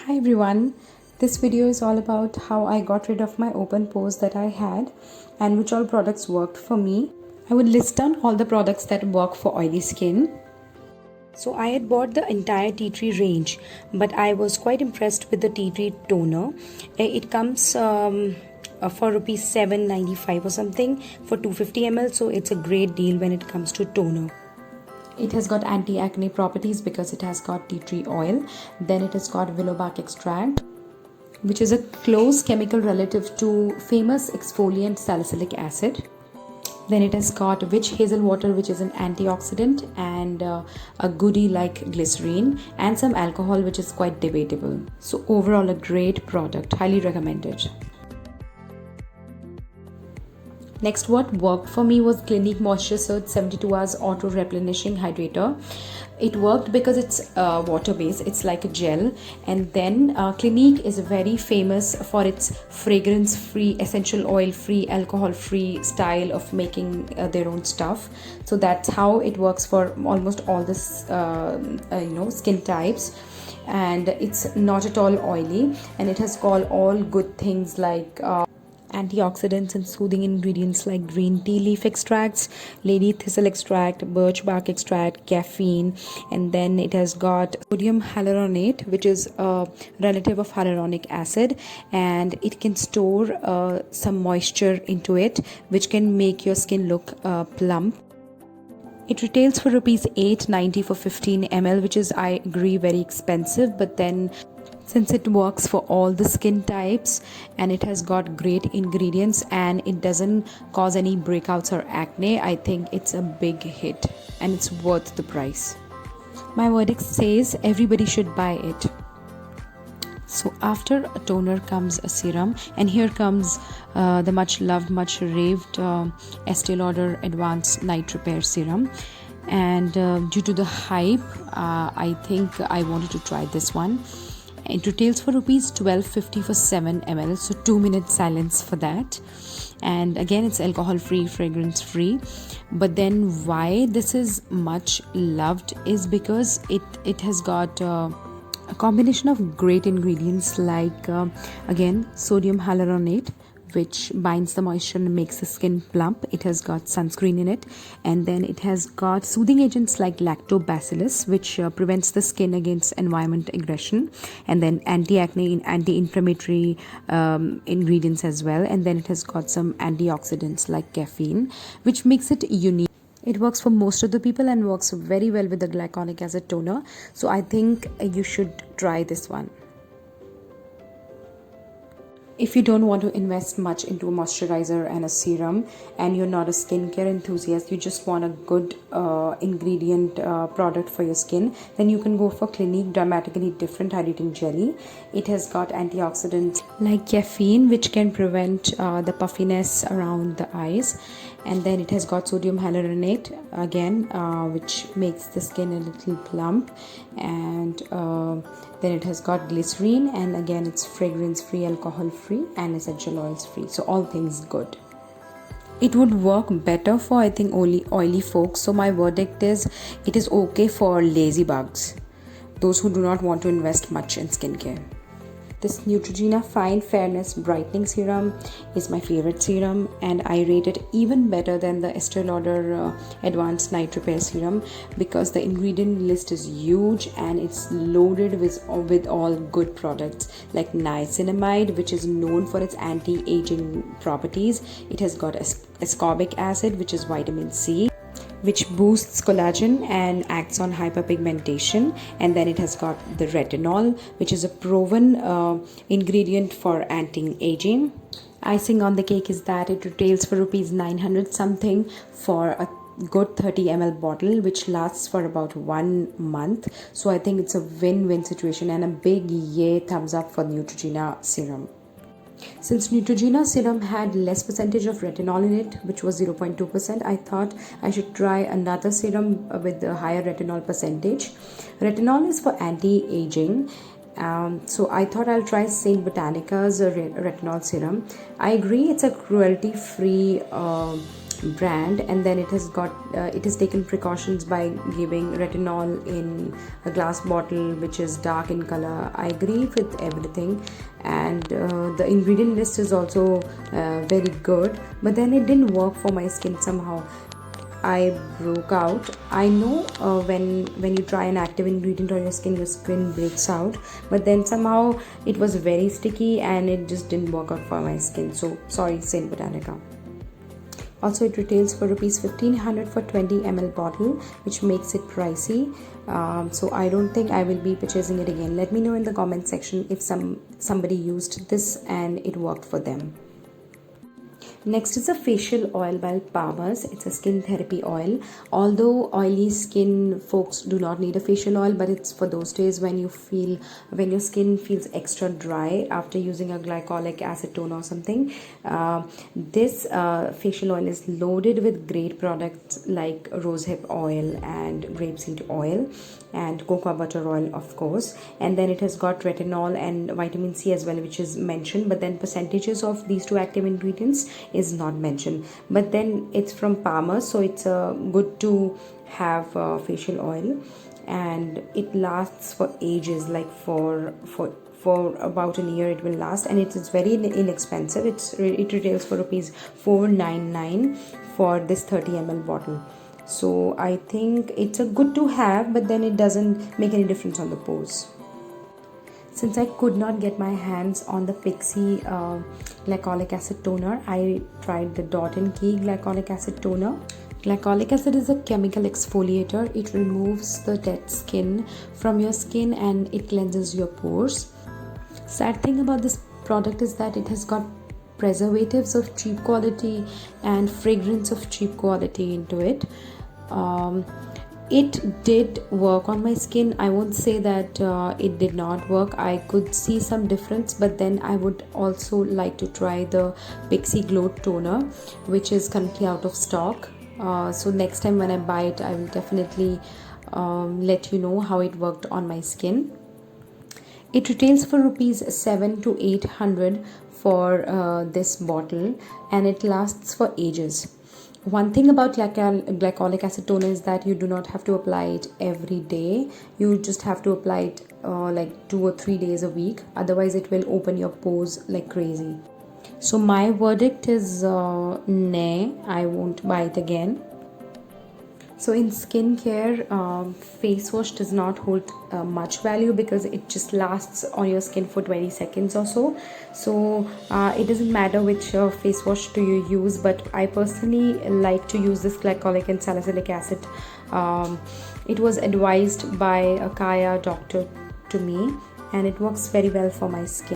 Hi everyone, this video is all about how I got rid of my open pores that I had and which all products worked for me. I would list down all the products that work for oily skin. So I had bought the entire tea tree range, but I was quite impressed with the tea tree toner. It comes for rupees 7.95 or something for 250 ml, so it's a great deal when it comes to toner. It has got anti-acne properties because it has got tea tree oil. Then it has got willow bark extract, which is a close chemical relative to famous exfoliant salicylic acid. Then it has got witch hazel water, which is an antioxidant, and a goodie like glycerine, and some alcohol, which is quite debatable. So overall a great product, highly recommended. Next, what worked for me was Clinique Moisture Surge 72 Hours Auto Replenishing Hydrator. It worked because it's water based, it's like a gel. And then Clinique is very famous for its fragrance free, essential oil free, alcohol free style of making their own stuff. So that's how it works for almost all this skin types. And it's not at all oily, and it has got all good things like antioxidants and soothing ingredients like green tea leaf extracts, lady thistle extract, birch bark extract, caffeine, and then it has got sodium hyaluronate, which is a relative of hyaluronic acid, and it can store some moisture into it, which can make your skin look plump. It retails for rupees 8.90 for 15 ml, which is, I agree, very expensive, but then since it works for all the skin types and it has got great ingredients and it doesn't cause any breakouts or acne, I think it's a big hit and it's worth the price. My verdict says everybody should buy it. So after a toner comes a serum, and here comes the much loved, much raved Estee Lauder Advanced Night Repair Serum. And due to the hype, I think I wanted to try this one. It retails for rupees 12.50 for 7 ml, so 2-minute silence for that. And again, it's alcohol free, fragrance free. But then why this is much loved is because it has got a combination of great ingredients like again, sodium hyaluronate, which binds the moisture and makes the skin plump. It has got sunscreen in it, and then it has got soothing agents like lactobacillus, which prevents the skin against environment aggression, and then anti-acne and anti-inflammatory ingredients as well. And then it has got some antioxidants like caffeine, which makes it unique. It works for most of the people and works very well with the glycolic acid toner. So I think you should try this one. If you don't want to invest much into a moisturizer and a serum and you're not a skincare enthusiast, you just want a good ingredient product for your skin, then you can go for Clinique Dramatically Different Hydrating Jelly. It has got antioxidants like caffeine, which can prevent the puffiness around the eyes. And then it has got sodium hyaluronate again, which makes the skin a little plump. And then it has got glycerine, and again it's fragrance free, alcohol free, and essential oils free. So all things good. It would work better for, I think, oily folks. So my verdict is it is okay for lazy bugs, those who do not want to invest much in skincare. This Neutrogena Fine Fairness Brightening Serum is my favorite serum, and I rate it even better than the Estee Lauder Advanced Night Repair Serum because the ingredient list is huge and it's loaded with all good products like niacinamide, which is known for its anti-aging properties. It has got ascorbic acid, which is vitamin C, which boosts collagen and acts on hyperpigmentation. And then it has got the retinol, which is a proven ingredient for anti-aging. Icing on the cake is that it retails for rupees 900 something for a good 30 ml bottle, which lasts for about 1 month. So I think it's a win-win situation, and a big yay thumbs up for Neutrogena serum. Since Neutrogena serum had less percentage of retinol in it, which was 0.2%, I thought I should try another serum with a higher retinol percentage. Retinol is for anti-aging. So I thought I'll try Saint Botanica's retinol serum. I agree it's a cruelty-free brand, and then it has taken precautions by giving retinol in a glass bottle which is dark in color. I agree with everything, and the ingredient list is also very good, but then it didn't work for my skin. Somehow I broke out. I know when you try an active ingredient on your skin breaks out, but then somehow it was very sticky and it just didn't work out for my skin. So sorry, Saint Botanica. Also, it retails for rupees 1500 for 20 ml bottle, which makes it pricey. So I don't think I will be purchasing it again. Let me know in the comment section if somebody used this and it worked for them. Next is a facial oil by Palmer's. It's a skin therapy oil. Although oily skin folks do not need a facial oil, but it's for those days when your skin feels extra dry after using a glycolic acid toner or something. This facial oil is loaded with great products like rosehip oil and grapeseed oil and cocoa butter oil, of course, and then it has got retinol and vitamin C as well, which is mentioned, but then percentages of these two active ingredients is not mentioned. But then it's from Palmer's, so it's good to have facial oil, and it lasts for ages, like for about a year it will last, and it is very inexpensive. It retails for rupees 499 for this 30 ml bottle. So I think it's a good to have, but then it doesn't make any difference on the pores. Since I could not get my hands on the Pixi glycolic acid toner, I tried the Dot & Key glycolic acid toner. Glycolic acid is a chemical exfoliator. It removes the dead skin from your skin and it cleanses your pores. Sad thing about this product is that it has got preservatives of cheap quality and fragrance of cheap quality into it. It did work on my skin. I won't say that it did not work. I could see some difference, but then I would also like to try the Pixi Glow toner, which is currently out of stock. So next time when I buy it, I will definitely let you know how it worked on my skin. It retails for rupees 700 to 800 for this bottle, and it lasts for ages. One thing about glycolic acid toner is that you do not have to apply it every day. You just have to apply it like 2 or 3 days a week. Otherwise, it will open your pores like crazy. So my verdict is nay, I won't buy it again. So in skincare, face wash does not hold much value because it just lasts on your skin for 20 seconds or so. So it doesn't matter which face wash do you use, but I personally like to use this glycolic and salicylic acid. It was advised by a Kaya doctor to me, and it works very well for my skin.